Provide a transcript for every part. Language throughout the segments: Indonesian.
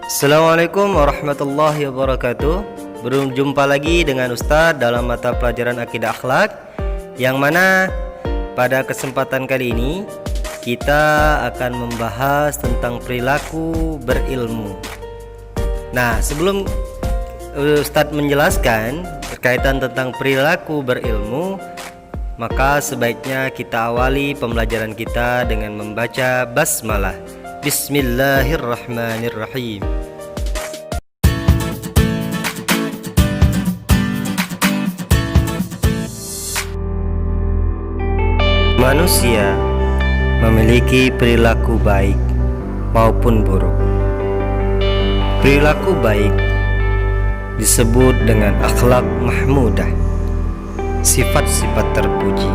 Assalamualaikum warahmatullahi wabarakatuh. Berjumpa lagi dengan Ustadz dalam mata pelajaran Akidah Akhlak, yang mana pada kesempatan kali ini kita akan membahas tentang perilaku berilmu. Nah, sebelum Ustadz menjelaskan berkaitan tentang perilaku berilmu, maka sebaiknya kita awali pembelajaran kita dengan membaca basmalah. Bismillahirrahmanirrahim. Manusia memiliki perilaku baik maupun buruk. Perilaku baik disebut dengan akhlak mahmudah, sifat-sifat terpuji.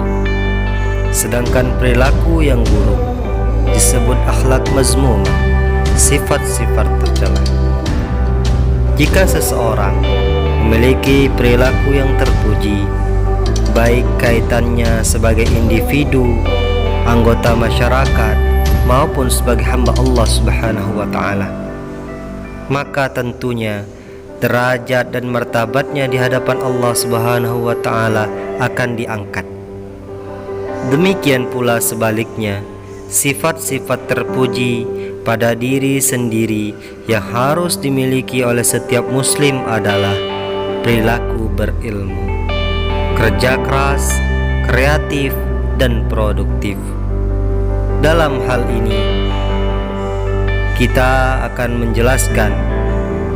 Sedangkan perilaku yang buruk disebut akhlak mazmumah, sifat-sifat tercela. Jika seseorang memiliki perilaku yang terpuji, baik kaitannya sebagai individu, anggota masyarakat, maupun sebagai hamba Allah Subhanahu wa ta'ala, maka tentunya derajat dan martabatnya di hadapan Allah Subhanahu wa ta'ala akan diangkat. Demikian pula sebaliknya, sifat-sifat terpuji pada diri sendiri yang harus dimiliki oleh setiap muslim adalah perilaku berilmu, kerja keras, kreatif, dan produktif. Dalam hal ini kita akan menjelaskan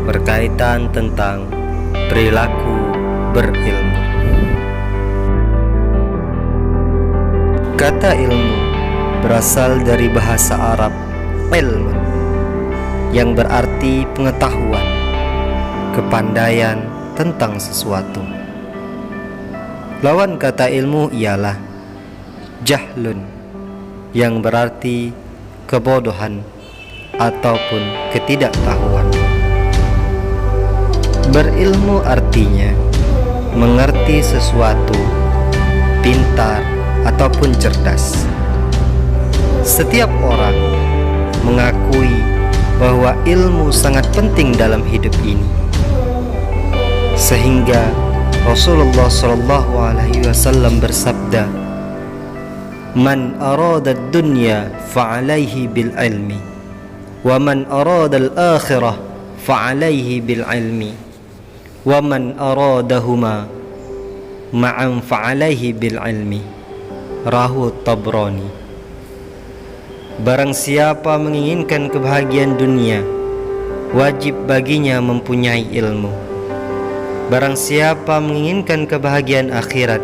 berkaitan tentang perilaku berilmu. Kata ilmu berasal dari bahasa Arab ilmu, yang berarti pengetahuan, kepandaian tentang sesuatu. Lawan kata ilmu ialah jahlun, yang berarti kebodohan ataupun ketidaktahuan. Berilmu artinya mengerti sesuatu, pintar ataupun cerdas. Setiap orang mengakui bahwa ilmu sangat penting dalam hidup ini, sehingga Rasulullah SAW bersabda, "Man arada ad-dunya fa'alaihi bil ilmi, wa man arada al-akhirah fa'alaihi bil ilmi, wa man aradahuma ma'an fa'alaihi bil ilmi." Rahu Tabrani. Barang siapa menginginkan kebahagiaan dunia, wajib baginya mempunyai ilmu. Barang siapa menginginkan kebahagiaan akhirat,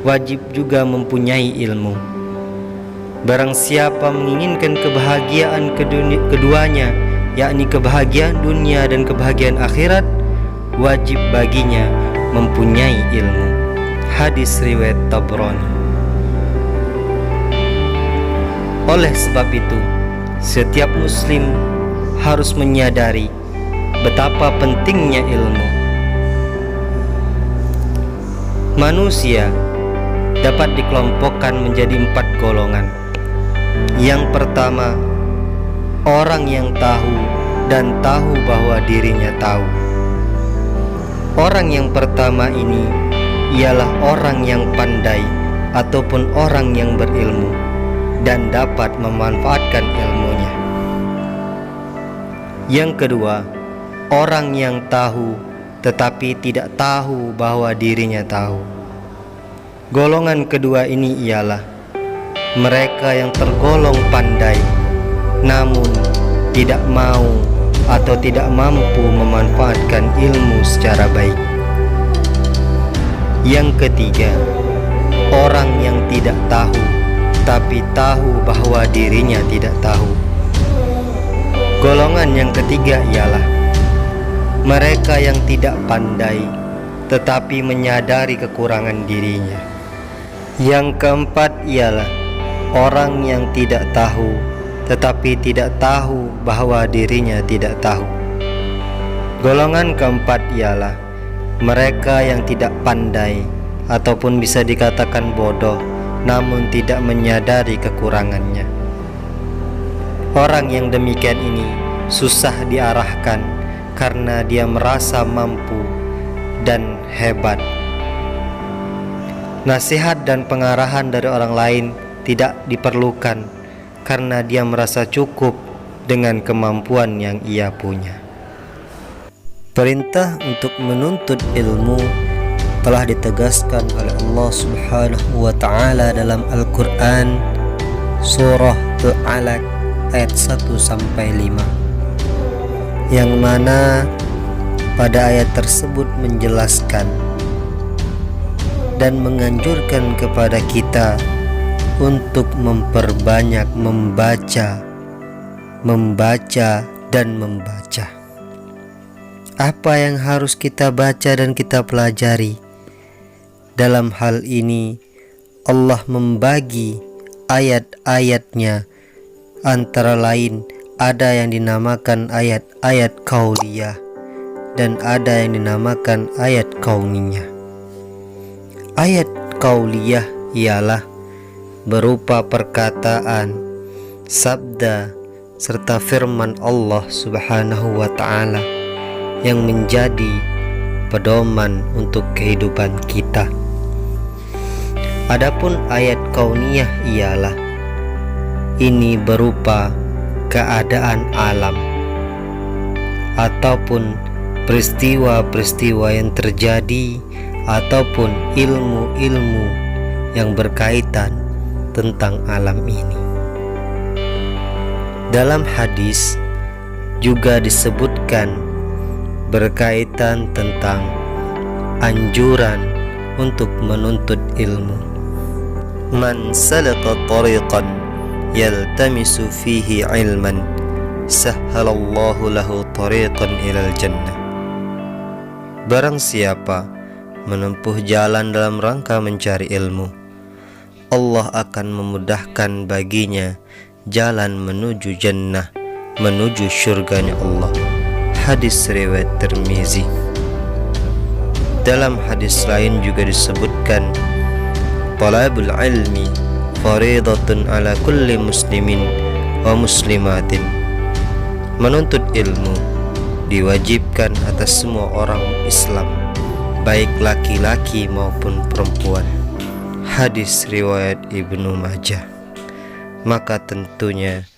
wajib juga mempunyai ilmu. Barang siapa menginginkan kebahagiaan keduanya, yakni kebahagiaan dunia dan kebahagiaan akhirat, wajib baginya mempunyai ilmu. Hadis riwayat Tabrani. Oleh sebab itu, setiap muslim harus menyadari betapa pentingnya ilmu. Manusia dapat dikelompokkan menjadi 4 golongan. Yang pertama, orang yang tahu dan tahu bahwa dirinya tahu. Orang yang pertama ini ialah orang yang pandai ataupun orang yang berilmu dan dapat memanfaatkan ilmunya. Yang kedua, orang yang tahu tetapi tidak tahu bahwa dirinya tahu. Golongan kedua ini ialah mereka yang tergolong pandai namun tidak mau atau tidak mampu memanfaatkan ilmu secara baik. Yang ketiga, orang yang tidak tahu tapi tahu bahwa dirinya tidak tahu. Golongan yang ketiga ialah mereka yang tidak pandai tetapi menyadari kekurangan dirinya. Yang keempat ialah orang yang tidak tahu tetapi tidak tahu bahwa dirinya tidak tahu. Golongan keempat ialah mereka yang tidak pandai ataupun bisa dikatakan bodoh namun tidak menyadari kekurangannya. Orang yang demikian ini susah diarahkan karena dia merasa mampu dan hebat. Nasihat dan pengarahan dari orang lain tidak diperlukan karena dia merasa cukup dengan kemampuan yang ia punya. Perintah untuk menuntut ilmu telah ditegaskan oleh Allah Subhanahu wa ta'ala dalam Al-Quran surah Al-Alaq ayat 1-5, yang mana pada ayat tersebut menjelaskan dan menganjurkan kepada kita untuk memperbanyak membaca dan membaca. Apa yang harus kita baca dan kita pelajari? Dalam hal ini Allah membagi ayat-ayatnya, antara lain ada yang dinamakan ayat-ayat qauliyah dan ada yang dinamakan ayat kauniyah. Ayat qauliyah ialah berupa perkataan, sabda, serta firman Allah Subhanahu wa ta'ala yang menjadi pedoman untuk kehidupan kita. Adapun ayat kauniyah ialah ini berupa keadaan alam ataupun peristiwa-peristiwa yang terjadi ataupun ilmu-ilmu yang berkaitan tentang alam ini. Dalam hadis juga disebutkan berkaitan tentang anjuran untuk menuntut ilmu. Man salaka tariqan yaltamisu fihi ilman sahhalallahu lahu tariqan ilal jannah. Barang siapa menempuh jalan dalam rangka mencari ilmu, Allah akan memudahkan baginya jalan menuju jannah, menuju syurganya Allah. Hadis riwayat Tirmizi. Dalam hadis lain juga disebutkan, talabul ilmi faridatun ala kulli muslimin wa muslimatin. Menuntut ilmu diwajibkan atas semua orang Islam, baik laki-laki maupun perempuan. Hadis riwayat Ibnu Majah. Maka tentunya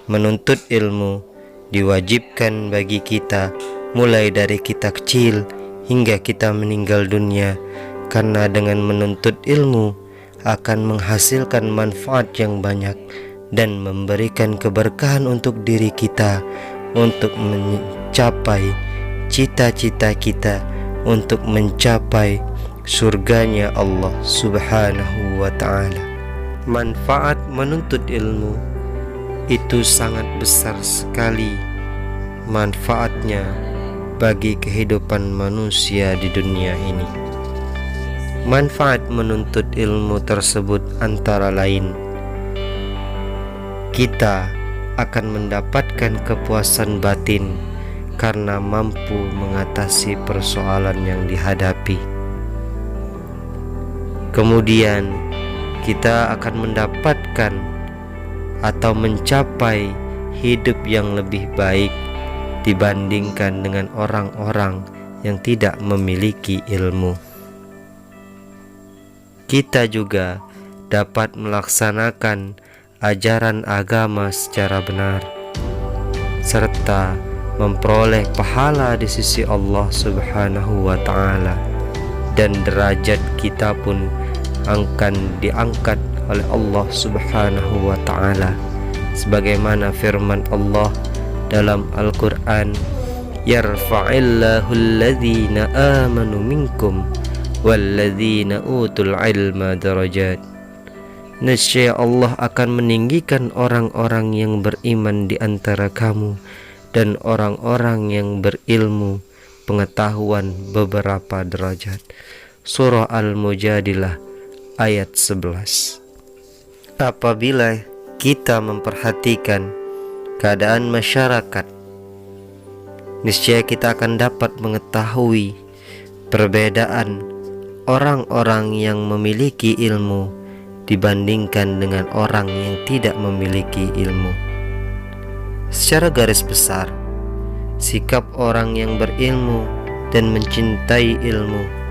menuntut ilmu diwajibkan bagi kita mulai dari kita kecil hingga kita meninggal dunia, karena dengan menuntut ilmu akan menghasilkan manfaat yang banyak dan memberikan keberkahan untuk diri kita, untuk mencapai cita-cita kita, untuk mencapai surganya Allah Subhanahu wa ta'ala. Manfaat menuntut ilmu itu sangat besar sekali manfaatnya bagi kehidupan manusia di dunia ini. Manfaat menuntut ilmu tersebut antara lain, kita akan mendapatkan kepuasan batin karena mampu mengatasi persoalan yang dihadapi. Kemudian kita akan mendapatkan atau mencapai hidup yang lebih baik dibandingkan dengan orang-orang yang tidak memiliki ilmu. Kita juga dapat melaksanakan ajaran agama secara benar serta memperoleh pahala di sisi Allah Subhanahu wa ta'ala, dan derajat kita pun akan diangkat oleh Allah Subhanahu wa ta'ala sebagaimana firman Allah dalam Al-Quran, yarfa'illahu alladhina amanu minkum walladhina utul ilma darajat. Nescaya Allah akan meninggikan orang-orang yang beriman di antara kamu dan orang-orang yang berilmu pengetahuan beberapa derajat. Surah Al-Mujadilah ayat 11. Apabila kita memperhatikan keadaan masyarakat, niscaya kita akan dapat mengetahui perbedaan orang-orang yang memiliki ilmu dibandingkan dengan orang yang tidak memiliki ilmu. Secara garis besar, sikap orang yang berilmu dan mencintai ilmu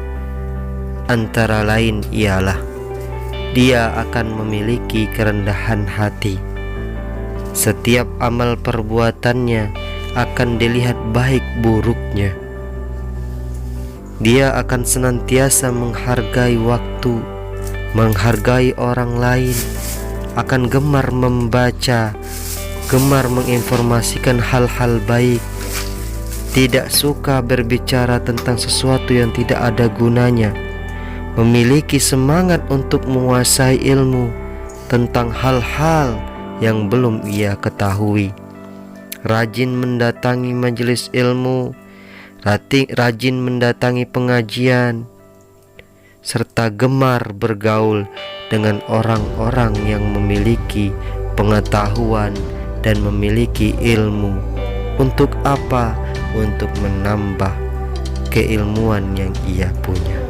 antara lain ialah dia akan memiliki kerendahan hati. Setiap amal perbuatannya akan dilihat baik buruknya. Dia akan senantiasa menghargai waktu, menghargai orang lain, akan gemar membaca, gemar menginformasikan hal-hal baik, tidak suka berbicara tentang sesuatu yang tidak ada gunanya, memiliki semangat untuk menguasai ilmu tentang hal-hal yang belum ia ketahui, rajin mendatangi majelis ilmu, rajin mendatangi pengajian, serta gemar bergaul dengan orang-orang yang memiliki pengetahuan dan memiliki ilmu. Untuk apa? Untuk menambah keilmuan yang ia punya.